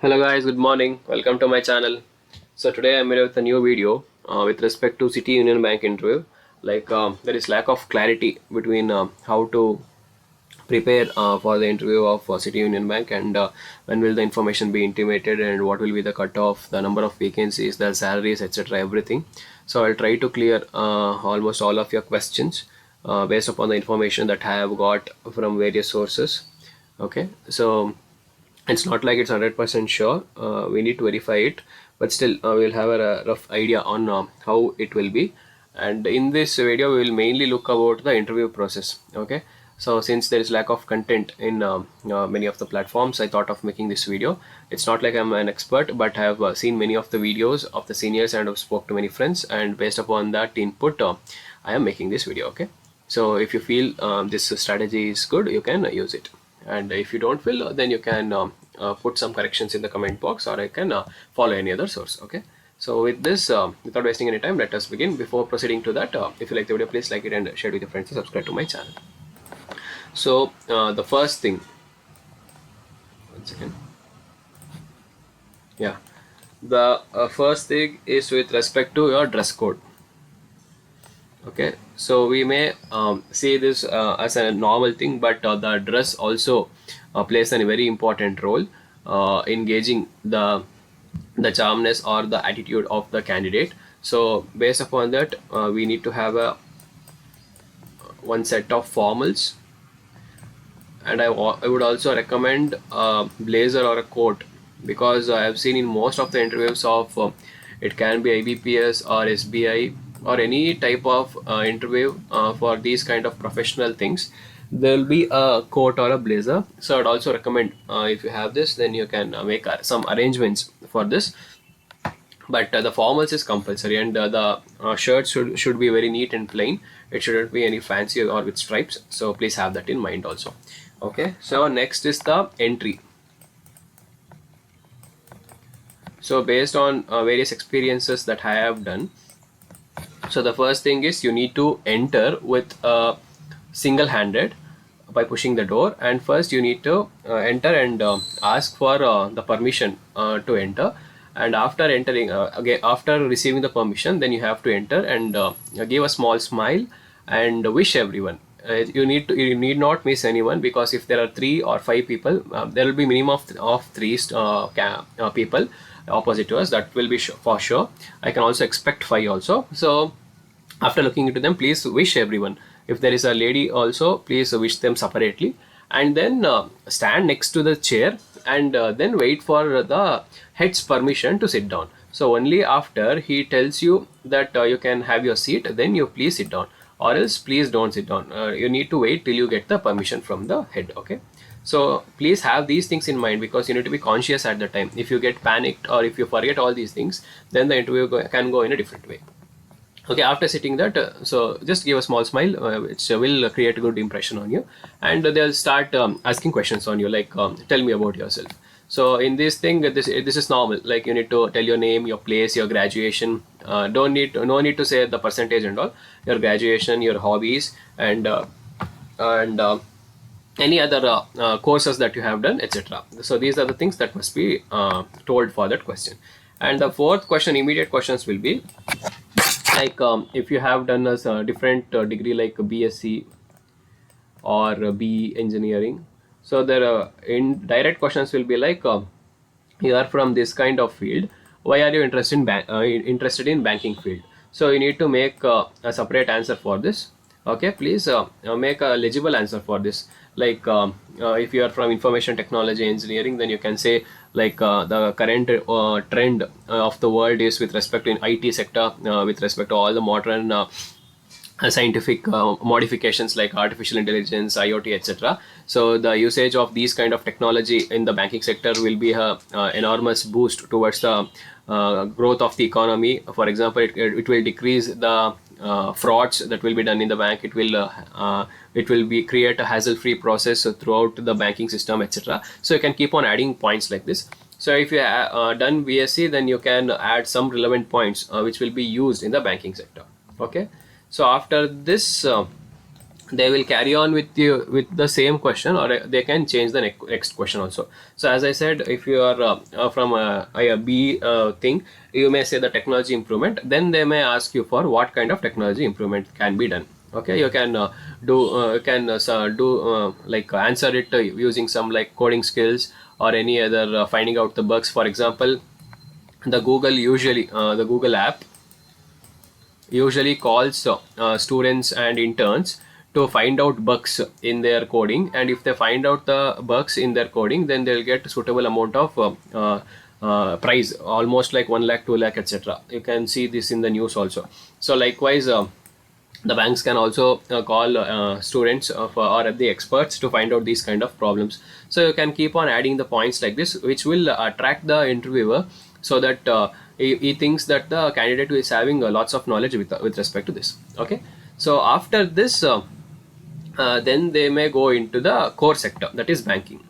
Hello guys, good morning. Welcome to my channel. So today I'm here with a new video with respect to City Union Bank interview. There is lack of clarity between how to prepare for the interview of City Union Bank and when will the information be intimated and what will be the cutoff, the number of vacancies, the salaries, etc. Everything. So I'll try to clear almost all of your questions based upon the information that I have got from various sources. Okay, so it's not like it's 100% sure. We need to verify it, but still we'll have a rough idea on how it will be. And in this video we will mainly look about the interview process. Okay, so since there is lack of content in many of the platforms, I thought of making this video. It's not like I'm an expert, but I have seen many of the videos of the seniors and have spoke to many friends, and based upon that input I am making this video. Okay, so if you feel this strategy is good, you can use it, and if you don't feel, then you can put some corrections in the comment box, or I can follow any other source. Okay, so with this, without wasting any time, let us begin. Before proceeding to that, if you like the video, please like it and share it with your friends and subscribe to my channel. So the first thing, one second, yeah, the first thing is with respect to your dress code. Okay, so we may see this as a normal thing, but the dress also plays a very important role in gauging the charmness or the attitude of the candidate. So based upon that, we need to have a one set of formals, and I would also recommend a blazer or a coat, because I have seen in most of the interviews of it can be IBPS or SBI or any type of interview for these kind of professional things, there will be a coat or a blazer. So I'd also recommend, if you have this, then you can make some arrangements for this, but the formals is compulsory, and the shirt should be very neat and plain. It shouldn't be any fancy or with stripes, so please have that in mind also. Okay, so next is the entry. So based on various experiences that I have done, so the first thing is you need to enter with single-handed by pushing the door, and first you need to enter and ask for the permission to enter, and after entering, again after receiving the permission, then you have to enter and give a small smile and wish everyone. You need not miss anyone, because if there are 3 or 5 people, there will be minimum of 3 people opposite to us. That will be for sure. I can also expect 5 also. So after looking into them, please wish everyone. If there is a lady also, please wish them separately, and then stand next to the chair, and then wait for the head's permission to sit down. So only after he tells you that you can have your seat, then you please sit down, or else please don't sit down. You need to wait till you get the permission from the head. Okay, so please have these things in mind, because you need to be conscious at the time. If you get panicked or if you forget all these things, then the interview can go in a different way. Okay, after sitting that, so just give a small smile, which will create a good impression on you, and they'll start asking questions on you, like tell me about yourself. So in this thing, this is normal. Like, you need to tell your name, your place, your graduation. No need to say the percentage and all. Your graduation, your hobbies, and any other courses that you have done, etc. So these are the things that must be told for that question. And the fourth question, immediate questions, will be like, if you have done a different degree like BSc or B engineering, so there are in direct questions will be like, you are from this kind of field, why are you interested in banking field? So you need to make a separate answer for this. Okay, please make a legible answer for this. Like, if you are from information technology engineering, then you can say, like, the current trend of the world is with respect to in IT sector, with respect to all the modern scientific modifications like artificial intelligence, IoT, etc. So the usage of these kind of technology in the banking sector will be a enormous boost towards the growth of the economy. For example, it will decrease the frauds that will be done in the bank. It will be create a hassle-free process throughout the banking system, etc. So you can keep on adding points like this. So if you have done BSc, then you can add some relevant points which will be used in the banking sector. Okay, so after this, they will carry on with you with the same question, or they can change the next question also. So as I said, if you are from a B thing, you may say the technology improvement, then they may ask you for what kind of technology improvement can be done. Okay, you can like answer it using some like coding skills or any other finding out the bugs. For example, the Google app usually calls students and interns to find out bugs in their coding, and if they find out the bugs in their coding, then they'll get suitable amount of prize, almost like 1 lakh, 2 lakh, etc. You can see this in the news also. So likewise, the banks can also call students or the experts to find out these kind of problems. So you can keep on adding the points like this, which will attract the interviewer, so that he thinks that the candidate is having lots of knowledge with respect to this. Okay, so after this, then they may go into the core sector, that is banking.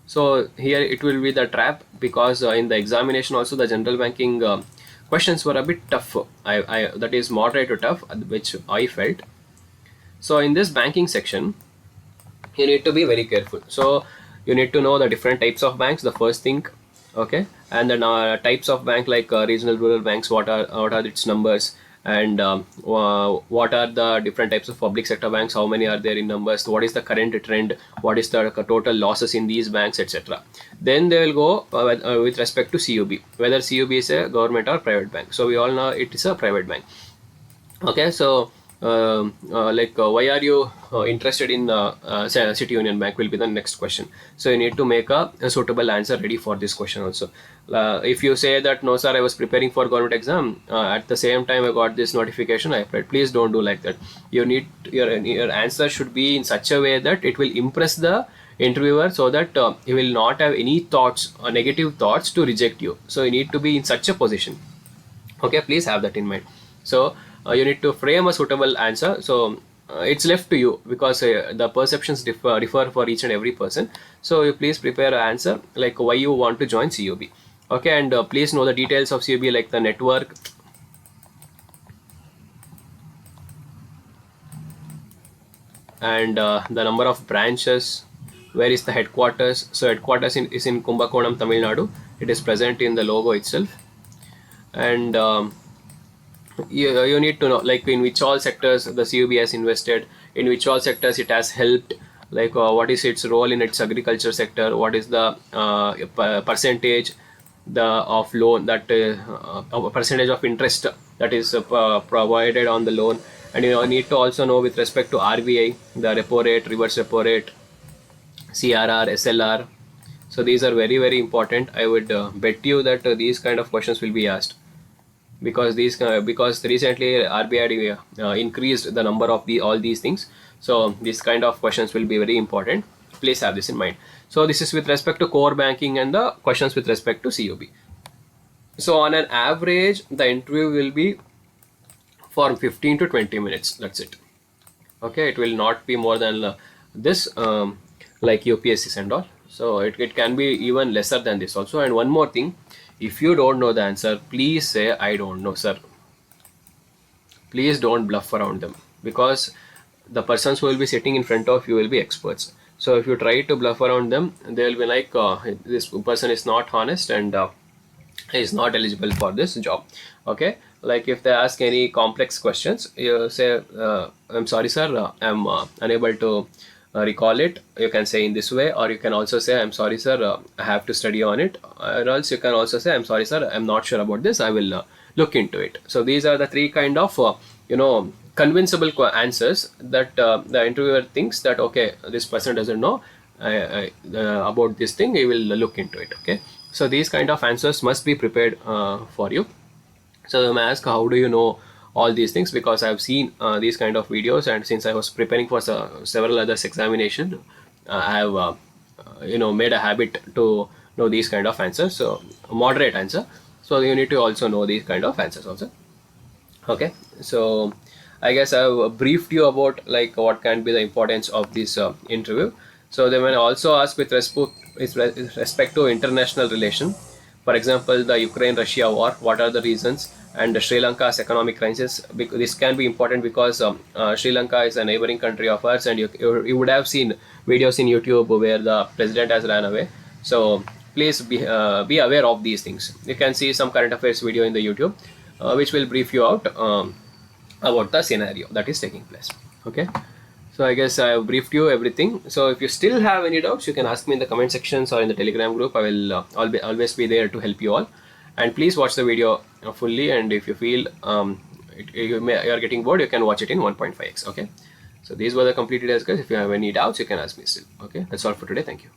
So here it will be the trap, because in the examination also the general banking questions were a bit tough. That is moderate to tough, which I felt. So in this banking section, you need to be very careful. So you need to know the different types of banks, the first thing. Okay, and then types of bank, like regional rural banks, what are its numbers, and what are the different types of public sector banks, how many are there in numbers, what is the current trend, what is the total losses in these banks, etc. Then they will go with respect to CUB, whether CUB is a government or private bank. So we all know it is a private bank. Okay, so why are you interested in City Union Bank will be the next question. So you need to make a suitable answer ready for this question also. If you say that no sir, I was preparing for government exam, at the same time I got this notification, I applied, please don't do like that. You need your answer should be in such a way that it will impress the interviewer, so that he will not have any thoughts or negative thoughts to reject you. So you need to be in such a position. Okay, please have that in mind. So you need to frame a suitable answer. So it's left to you, because the perceptions differ for each and every person. So you please prepare an answer like why you want to join CUB. Okay, and please know the details of CUB, like the network, and the number of branches, where is the headquarters. So headquarters is in Kumbakonam, Tamil Nadu. It is present in the logo itself. And you need to know, like, in which all sectors the CUB has invested, in which all sectors it has helped, like what is its role in its agriculture sector, what is the percentage of loan, that percentage of interest that is provided on the loan. And you need to also know with respect to RBI, the repo rate, reverse repo rate, CRR, SLR. So these are very, very important. I would bet you that these kind of questions will be asked, because because recently RBI increased the number of all these things. So these kind of questions will be very important. Please have this in mind. So this is with respect to core banking and the questions with respect to CUB. So on an average, the interview will be for 15 to 20 minutes. That's it. Okay, it will not be more than this, like UPSCs and all. So it can be even lesser than this also. And one more thing, if you don't know the answer, please say I don't know sir. Please don't bluff around them, because the persons who will be sitting in front of you will be experts. So if you try to bluff around them, they will be like, this person is not honest, and is not eligible for this job. Okay, like if they ask any complex questions, you say, I'm sorry sir, I'm unable to recall it. You can say in this way, or you can also say, I'm sorry sir, I have to study on it. Or else you can also say, I'm sorry sir, I'm not sure about this, I will look into it. So these are the three kind of convincible answers that the interviewer thinks that, okay, this person doesn't know about this thing, he will look into it. Okay, so these kind of answers must be prepared for you. So you may ask, how do you know all these things? Because I've seen these kind of videos, and since I was preparing for several others examination, I have made a habit to know these kind of answers. So moderate answer. So you need to also know these kind of answers also. Okay, so I guess I've briefed you about like what can be the importance of this interview. So they may also ask with respect to international relation. For example, the Ukraine-Russia war, what are the reasons, and the Sri Lanka's economic crisis. This can be important because Sri Lanka is a neighboring country of ours, and you would have seen videos in YouTube where the president has ran away. So please be aware of these things. You can see some current affairs video in the YouTube, which will brief you out about the scenario that is taking place. Okay. So I guess I have briefed you everything. So if you still have any doubts, you can ask me in the comment sections or in the Telegram group. I will always be there to help you all. And please watch the video fully. And if you feel you are getting bored, you can watch it in 1.5x. Okay. So these were the complete details, guys. If you have any doubts, you can ask me still. Okay. That's all for today. Thank you.